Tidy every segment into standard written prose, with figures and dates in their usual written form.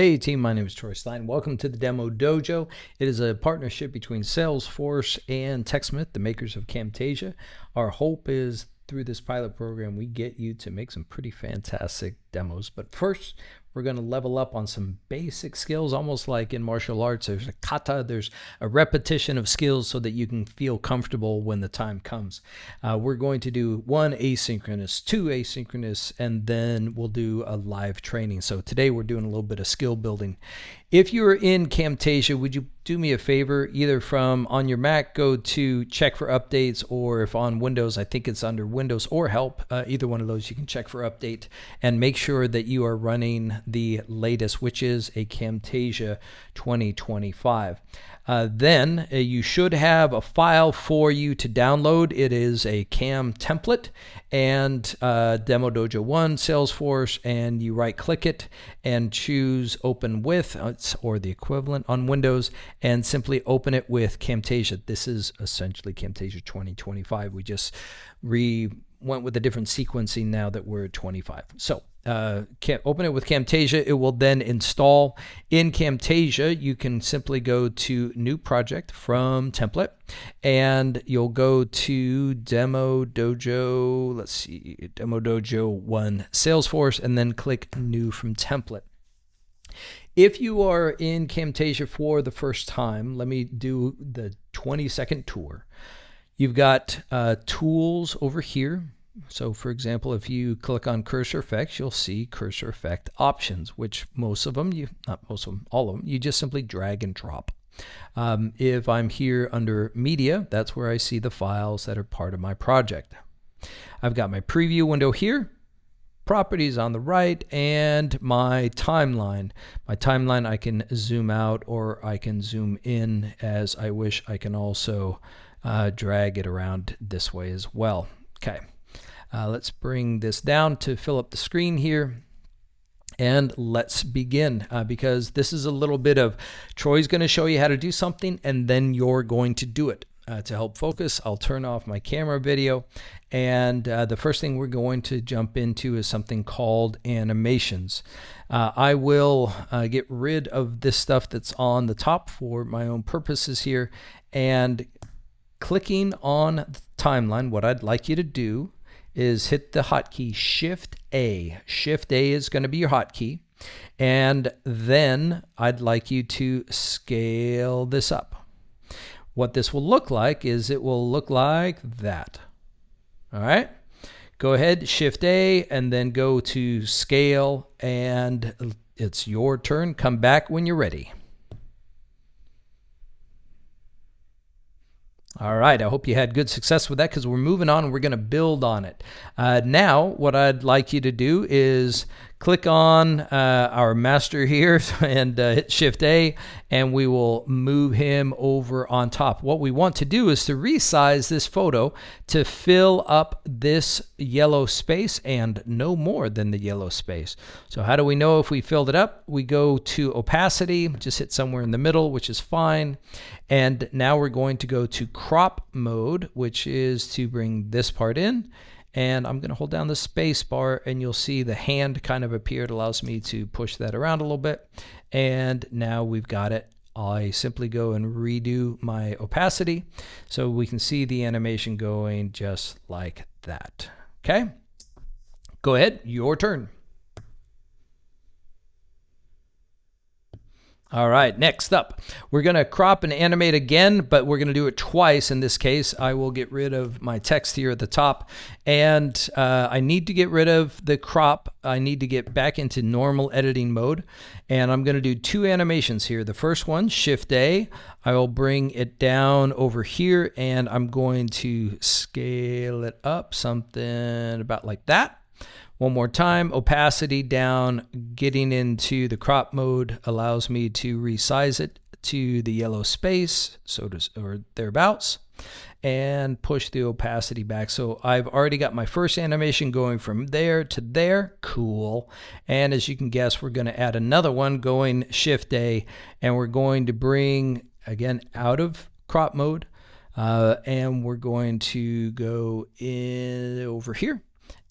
Hey team, my name is Troy Stein. Welcome to the Demo Dojo. It is a partnership between Salesforce and TechSmith, the makers of Camtasia. Our hope is through this pilot program, we get you to make some pretty fantastic demos. But first, we're going to level up on some basic skills, almost like in martial arts. There's a kata, there's a repetition of skills so that you can feel comfortable when the time comes. We're going to do 1 asynchronous, 2 asynchronous, and then we'll do a live training. So today we're doing a little bit of skill building. If you're in Camtasia, would you do me a favor, either from on your Mac, go to check for updates, or if on Windows, I think it's under Windows or help, either one of those, you can check for update and make sure that you are running the latest, which is a Camtasia 2025. Then you should have a file for you to download. It is a Cam template and Demo Dojo 1 Salesforce, and you right click it and choose open with, or the equivalent on Windows, and simply open it with Camtasia. This is essentially Camtasia 2025. We just went with a different sequencing now that we're at 25. So open it with Camtasia. It will then install. In Camtasia, you can simply go to New Project from Template, and you'll go to Demo Dojo, let's see, Demo Dojo 1 Salesforce, and then click New from Template. If you are in Camtasia for the first time, let me do the 20-second tour. You've got tools over here. So for example, if you click on cursor effects, you'll see cursor effect options, which most of them, not most of them, all of them, you just simply drag and drop. If I'm here under media, that's where I see the files that are part of my project. I've got my preview window here, properties on the right, and my timeline. My timeline, I can zoom out or I can zoom in as I wish. I can also drag it around this way as well. Okay, let's bring this down to fill up the screen here. And let's begin, because this is a little bit of Troy's going to show you how to do something, and then you're going to do it. To help focus, I'll turn off my camera video, and the first thing we're going to jump into is something called animations. I will get rid of this stuff that's on the top for my own purposes here, and clicking on the timeline, what I'd like you to do is hit the hotkey Shift A. Shift A is going to be your hotkey, and then I'd like you to scale this up. What this will look like is it will look like that. All right, go ahead, Shift A, and then go to scale, and it's your turn. Come back when you're ready. All right, I hope you had good success with that, because we're moving on and we're going to build on it. Now, what I'd like you to do is click on our master here and hit Shift A, and we will move him over on top. What we want to do is to resize this photo to fill up this yellow space and no more than the yellow space. So how do we know if we filled it up? We go to opacity, just hit somewhere in the middle, which is fine. And now we're going to go to crop mode, which is to bring this part in. And I'm going to hold down the space bar, and you'll see the hand kind of appear. It allows me to push that around a little bit. And now we've got it. I simply go and redo my opacity so we can see the animation going just like that. Okay, go ahead, your turn. All right, next up, we're going to crop and animate again, but we're going to do it twice. In this case, I will get rid of my text here at the top, and I need to get rid of the crop. I need to get back into normal editing mode, and I'm going to do 2 animations here. The first one, Shift A, I will bring it down over here, and I'm going to scale it up something about like that. One more time, opacity down, getting into the crop mode allows me to resize it to the yellow space, or thereabouts, and push the opacity back. So I've already got my first animation going from there to there. Cool. And as you can guess, we're going to add another one going Shift A, and we're going to bring, again, out of crop mode, and we're going to go in over here.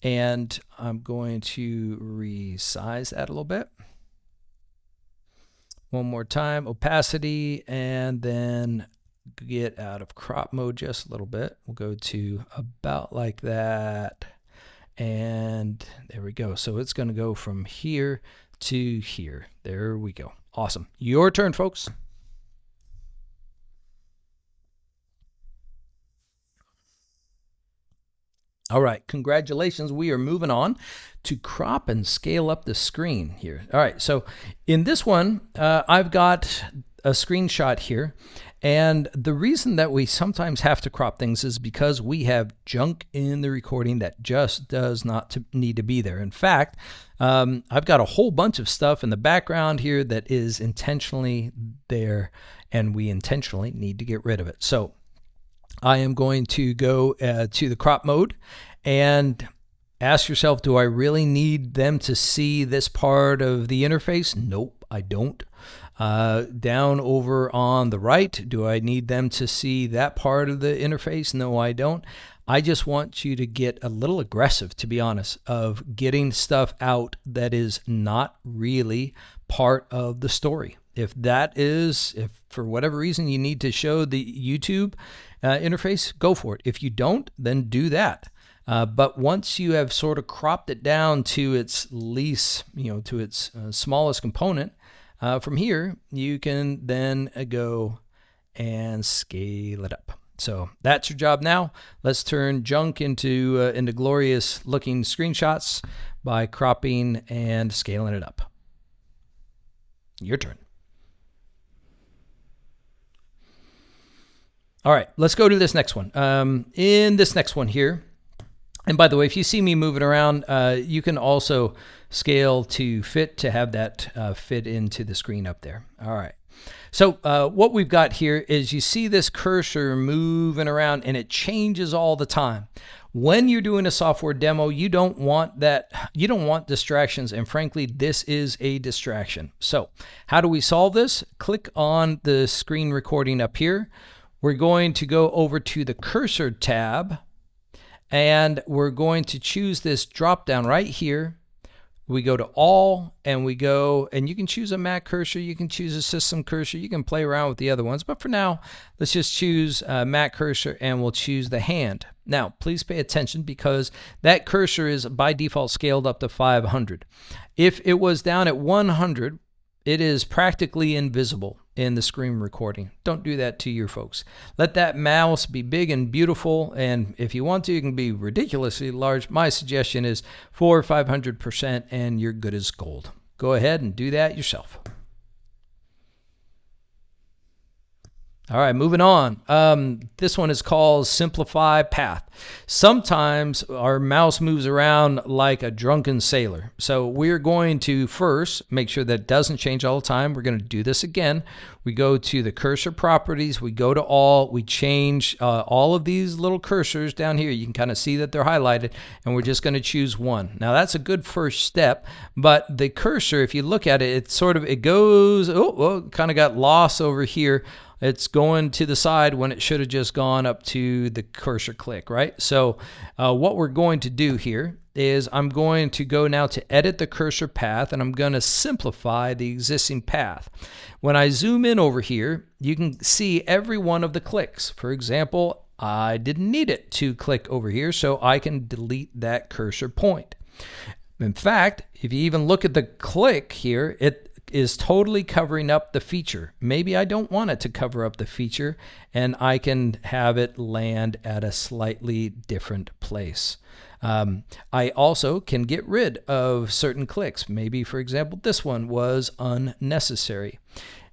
And I'm going to resize that a little bit. One more time, opacity, and then get out of crop mode just a little bit. We'll go to about like that. And there we go. So it's going to go from here to here. There we go. Awesome. Your turn, folks. All right, congratulations. We are moving on to crop and scale up the screen here. All right, so in this one, I've got a screenshot here. And the reason that we sometimes have to crop things is because we have junk in the recording that just does not need to be there. In fact, I've got a whole bunch of stuff in the background here that is intentionally there, and we intentionally need to get rid of it. So I am going to go to the crop mode and ask yourself, do I really need them to see this part of the interface? Nope, I don't. Down over on the right, do I need them to see that part of the interface? No, I don't. I just want you to get a little aggressive, to be honest, of getting stuff out that is not really part of the story. If for whatever reason you need to show the YouTube interface, go for it. If you don't, then do that. But once you have sort of cropped it down to its least, to its smallest component, from here, you can then go and scale it up. So that's your job now. Let's turn junk into glorious looking screenshots by cropping and scaling it up. Your turn. All right, let's go to this next one. In this next one here, and by the way, if you see me moving around, you can also scale to fit to have that fit into the screen up there. All right. So what we've got here is you see this cursor moving around and it changes all the time. When you're doing a software demo, you don't want that. You don't want distractions. And frankly, this is a distraction. So how do we solve this? Click on the screen recording up here. We're going to go over to the cursor tab and we're going to choose this drop down right here. We go to all and we go, and you can choose a Mac cursor, you can choose a system cursor, you can play around with the other ones, but for now, let's just choose Mac cursor and we'll choose the hand. Now, please pay attention because that cursor is by default scaled up to 500. If it was down at 100, it is practically invisible in the screen recording. Don't do that to your folks. Let that mouse be big and beautiful, and if you want to, you can be ridiculously large. My suggestion is 400 or 500%, and you're good as gold. Go ahead and do that yourself. All right, moving on. This one is called Simplify Path. Sometimes our mouse moves around like a drunken sailor. So we're going to first make sure that it doesn't change all the time. We're going to do this again. We go to the cursor properties. We go to all. We change all of these little cursors down here. You can kind of see that they're highlighted, and we're just going to choose one. Now, that's a good first step, but the cursor, if you look at it, it goes, kind of got lost over here. It's going to the side when it should have just gone up to the cursor click, right? So what we're going to do here is I'm going to go now to edit the cursor path, and I'm going to simplify the existing path. When I zoom in over here, you can see every one of the clicks. For example, I didn't need it to click over here, so I can delete that cursor point. In fact, if you even look at the click here, it is totally covering up the feature. Maybe I don't want it to cover up the feature, and I can have it land at a slightly different place. I also can get rid of certain clicks. Maybe, for example, this one was unnecessary.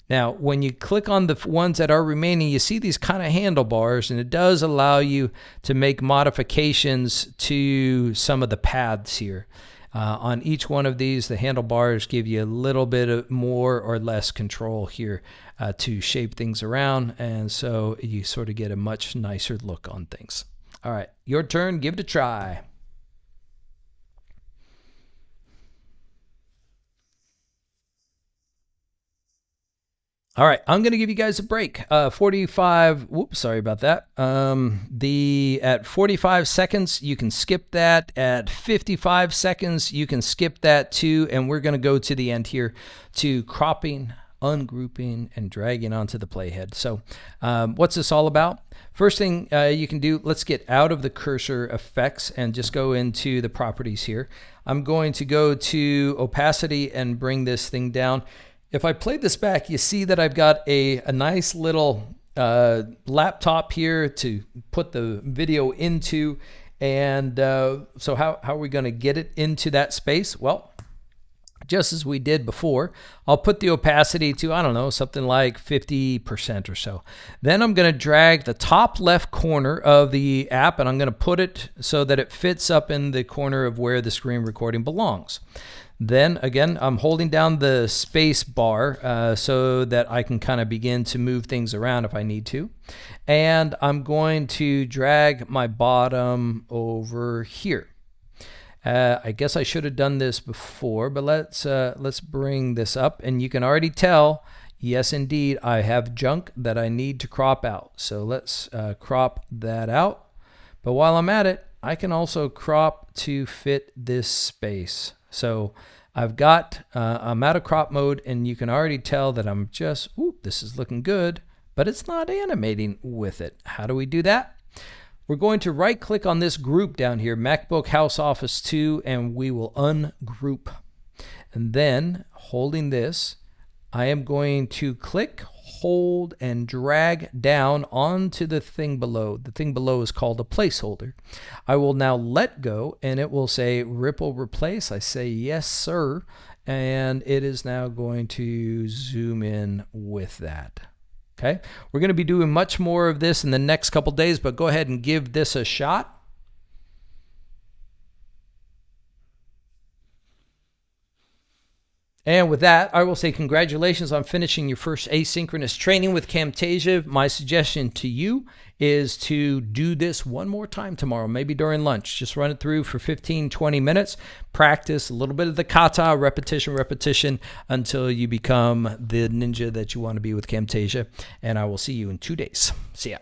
Now, when you click on the ones that are remaining, you see these kind of handlebars, and it does allow you to make modifications to some of the paths here. On each one of these, the handlebars give you a little bit of more or less control here to shape things around, and so you sort of get a much nicer look on things. All right, your turn. Give it a try. All right, I'm going to give you guys a break. 45, whoops, sorry about that. At 45 seconds, you can skip that. At 55 seconds, you can skip that too. And we're going to go to the end here to cropping ungrouping, and dragging onto the playhead. So what's this all about? First thing you can do, let's get out of the cursor effects and just go into the properties here. I'm going to go to opacity and bring this thing down. If I play this back, you see that I've got a nice little laptop here to put the video into. And so how are we going to get it into that space? Well, just as we did before, I'll put the opacity to, I don't know, something like 50% or so. Then I'm going to drag the top left corner of the app and I'm going to put it so that it fits up in the corner of where the screen recording belongs. Then again, I'm holding down the space bar so that I can kind of begin to move things around if I need to. And I'm going to drag my bottom over here. I guess I should have done this before, but let's bring this up, and you can already tell, yes, indeed, I have junk that I need to crop out. So let's crop that out. But while I'm at it, I can also crop to fit this space. So I'm out of crop mode, and you can already tell that I'm just, this is looking good, but it's not animating with it. How do we do that? We're going to right click on this group down here, MacBook House Office 2, and we will ungroup. And then holding this, I am going to click, hold, and drag down onto the thing below. The thing below is called a placeholder. I will now let go, and it will say ripple replace. I say yes, sir, and it is now going to zoom in with that. Okay, we're going to be doing much more of this in the next couple days, but go ahead and give this a shot. And with that, I will say congratulations on finishing your first asynchronous training with Camtasia. My suggestion to you is to do this one more time tomorrow, maybe during lunch. Just run it through for 15, 20 minutes. Practice a little bit of the kata, repetition, until you become the ninja that you want to be with Camtasia. And I will see you in 2 days. See ya.